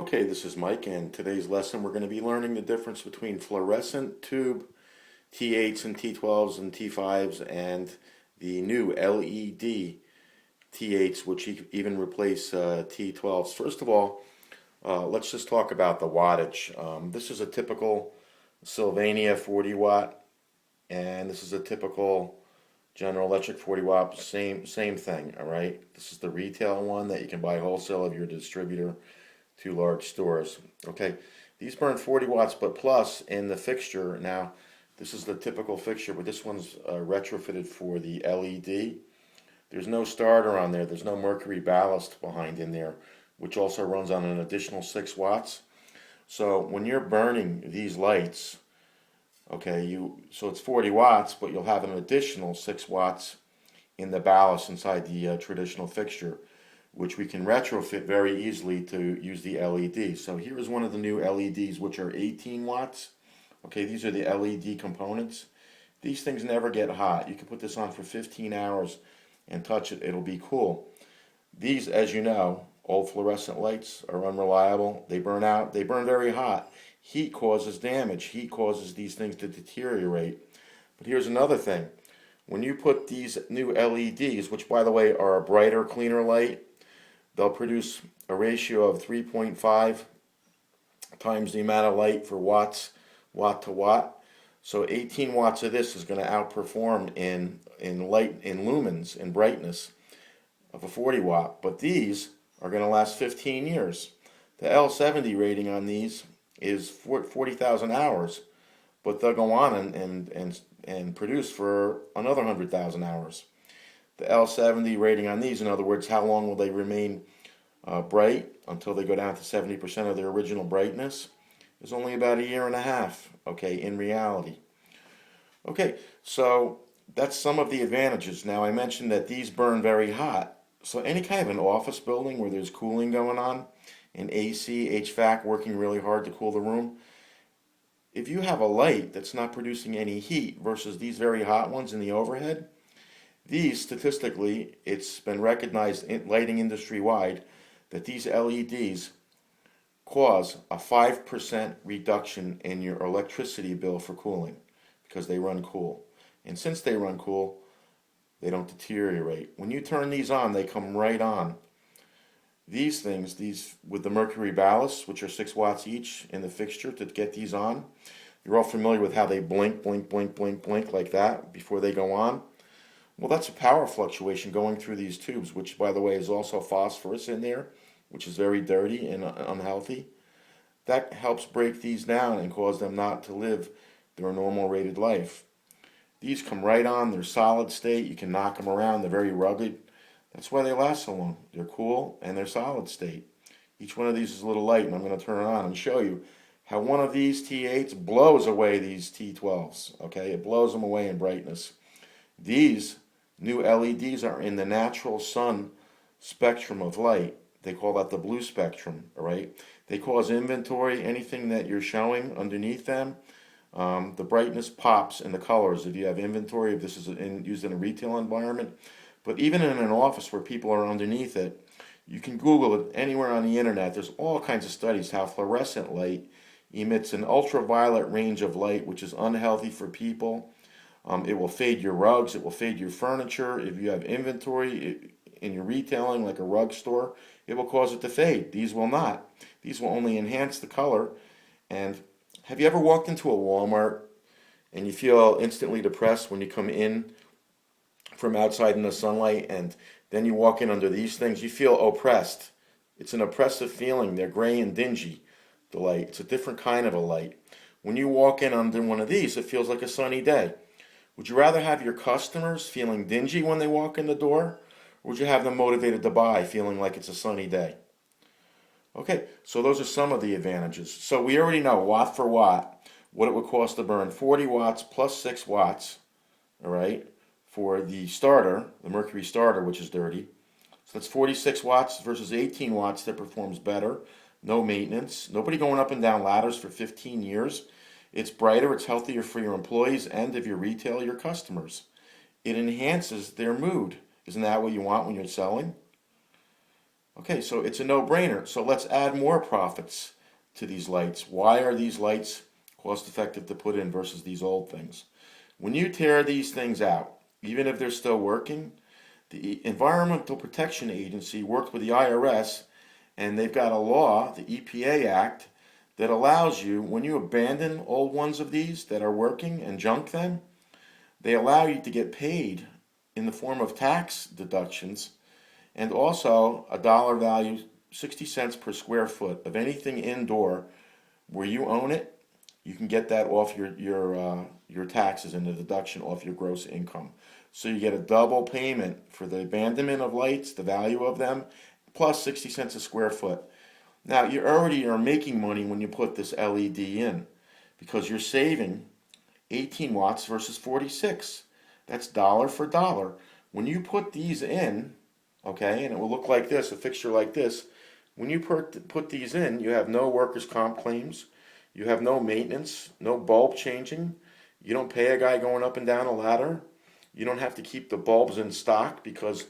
Okay, this is Mike, and today's lesson we're going to be learning the difference between fluorescent tube T8s and T12s and T5s and the new LED T8s, which even replace T12s. First of all, let's just talk about the wattage. This is a typical Sylvania 40 watt, and this is a typical General Electric 40 watt, same thing, all right? This is the retail one that you can buy wholesale of your distributor to large stores. Okay, these burn 40 watts, but plus in the fixture. Now, this is the typical fixture, but this one's retrofitted for the LED. There's no starter on there. There's no mercury ballast behind in there, which also runs on an additional 6 watts. So when you're burning these lights, okay, so it's 40 watts, but you'll have an additional 6 watts in the ballast inside the traditional fixture, which we can retrofit very easily to use the LED. So here is one of the new LEDs, which are 18 watts. Okay, these are the LED components. These things never get hot. You can put this on for 15 hours and touch it. It'll be cool. These, as you know, old fluorescent lights are unreliable. They burn out. They burn very hot. Heat causes damage. Heat causes these things to deteriorate. But here's another thing. When you put these new LEDs, which by the way are a brighter, cleaner light, they'll produce a ratio of 3.5 times the amount of light for watt to watt. So 18 watts of this is going to outperform in light, in lumens, in brightness of a 40 watt. But these are going to last 15 years. The L70 rating on these is 40,000 hours, but they'll go on and produce for another 100,000 hours. The L70 rating on these, in other words, how long will they remain bright until they go down to 70% of their original brightness, is only about a year and a half, okay, in reality. Okay, so that's some of the advantages. Now, I mentioned that these burn very hot. So any kind of an office building where there's cooling going on, and AC, HVAC working really hard to cool the room, if you have a light that's not producing any heat versus these very hot ones in the overhead, these, statistically, it's been recognized in lighting industry wide that these LEDs cause a 5% reduction in your electricity bill for cooling because they run cool. And since they run cool, they don't deteriorate. When you turn these on, they come right on. These things, these with the mercury ballast, which are 6 watts each in the fixture to get these on, you're all familiar with how they blink, blink, blink, blink, blink like that before they go on. Well, that's a power fluctuation going through these tubes, which, by the way, is also phosphorus in there, which is very dirty and unhealthy. That helps break these down and cause them not to live their normal rated life. These come right on. They're solid state. You can knock them around. They're very rugged. That's why they last so long. They're cool and they're solid state. Each one of these is a little light, and I'm going to turn it on and show you how one of these T8s blows away these T12s. Okay, it blows them away in brightness. These new LEDs are in the natural sun spectrum of light. They call that the blue spectrum, all right? They cause inventory, anything that you're showing underneath them. The brightness pops in the colors if you have inventory, if this is used in a retail environment. But even in an office where people are underneath it, you can Google it anywhere on the internet. There's all kinds of studies how fluorescent light emits an ultraviolet range of light, which is unhealthy for people. It will fade your rugs. It will fade your furniture. If you have inventory in your retailing, like a rug store, it will cause it to fade. These will not. These will only enhance the color. And have you ever walked into a Walmart and you feel instantly depressed when you come in from outside in the sunlight and then you walk in under these things? You feel oppressed. It's an oppressive feeling. They're gray and dingy, the light. It's a different kind of a light. When you walk in under one of these, it feels like a sunny day. Would you rather have your customers feeling dingy when they walk in the door, or would you have them motivated to buy feeling like it's a sunny day? Okay, so those are some of the advantages. So we already know watt for watt what it would cost to burn 40 watts plus 6 watts, all right, for the starter, the mercury starter, which is dirty. So that's 46 watts versus 18 watts that performs better. No maintenance. Nobody going up and down ladders for 15 years. It's brighter, it's healthier for your employees and if you retail your customers. It enhances their mood. Isn't that what you want when you're selling? Okay, so it's a no-brainer. So let's add more profits to these lights. Why are these lights cost effective to put in versus these old things? When you tear these things out, even if they're still working, the Environmental Protection Agency worked with the IRS, and they've got a law, the EPA Act, that allows you, when you abandon old ones of these that are working and junk them, they allow you to get paid in the form of tax deductions, and also a dollar value, 60 cents per square foot of anything indoor where you own it. You can get that off your taxes and the deduction off your gross income. So you get a double payment for the abandonment of lights, the value of them, plus 60 cents a square foot. Now you already are making money when you put this LED in, because you're saving 18 watts versus 46. That's dollar for dollar. When you put these in, okay, and it will look like this, a fixture like this. When you put these in, you have no workers' comp claims. You have no maintenance, no bulb changing. You don't pay a guy going up and down a ladder. You don't have to keep the bulbs in stock, because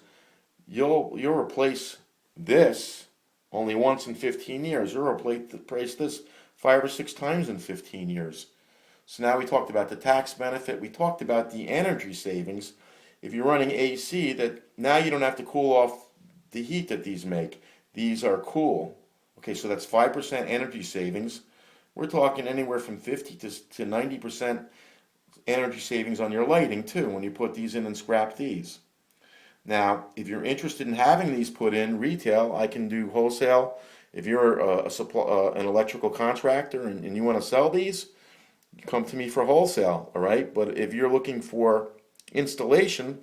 you'll replace this only once in 15 years. You'll replace this 5 or 6 times in 15 years. So now we talked about the tax benefit. We talked about the energy savings. If you're running AC, that now you don't have to cool off the heat that these make. These are cool. Okay, so that's 5% energy savings. We're talking anywhere from 50 to 90% energy savings on your lighting too when you put these in and scrap these. Now, if you're interested in having these put in retail, I can do wholesale. If you're an electrical contractor and you want to sell these, you come to me for wholesale, all right? But if you're looking for installation,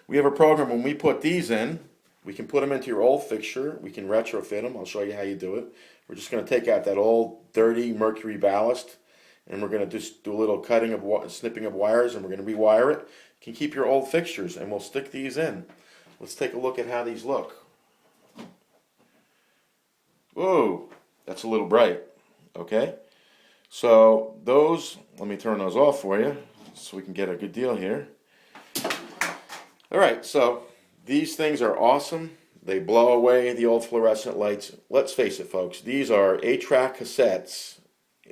we have a program. When we put these in, we can put them into your old fixture. We can retrofit them. I'll show you how you do it. We're just going to take out that old dirty mercury ballast, and we're going to just do a little cutting of snipping of wires, and we're going to rewire it. You can keep your old fixtures, and we'll stick these in. Let's take a look at how these look. Whoa, that's a little bright. Okay, so those, let me turn those off for you so we can get a good deal here. All right, so these things are awesome. They blow away the old fluorescent lights. Let's face it, folks, these are 8-track cassettes.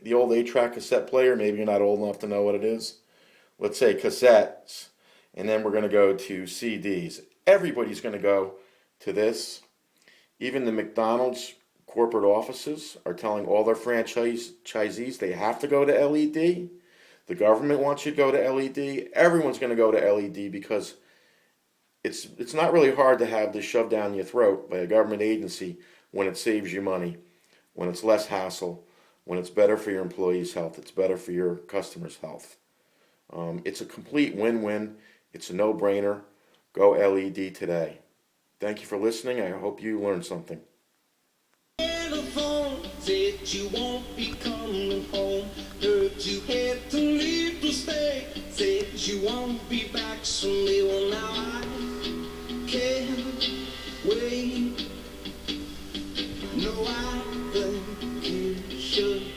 The old 8-track cassette player, maybe you're not old enough to know what it is. Let's say cassettes, and then we're going to go to CDs. Everybody's going to go to this. Even the McDonald's corporate offices are telling all their franchisees they have to go to LED. The government wants you to go to LED. Everyone's going to go to LED, because it's not really hard to have this shoved down your throat by a government agency when it saves you money, when it's less hassle, when it's better for your employees' health, it's better for your customers' health. It's a complete win-win. It's a no-brainer. Go LED today. Thank you for listening. I hope you learned something. Said you won't be coming home. Heard you had to leave to stay. Said you won't be back someday. Well, now I can't wait. No, I think you should.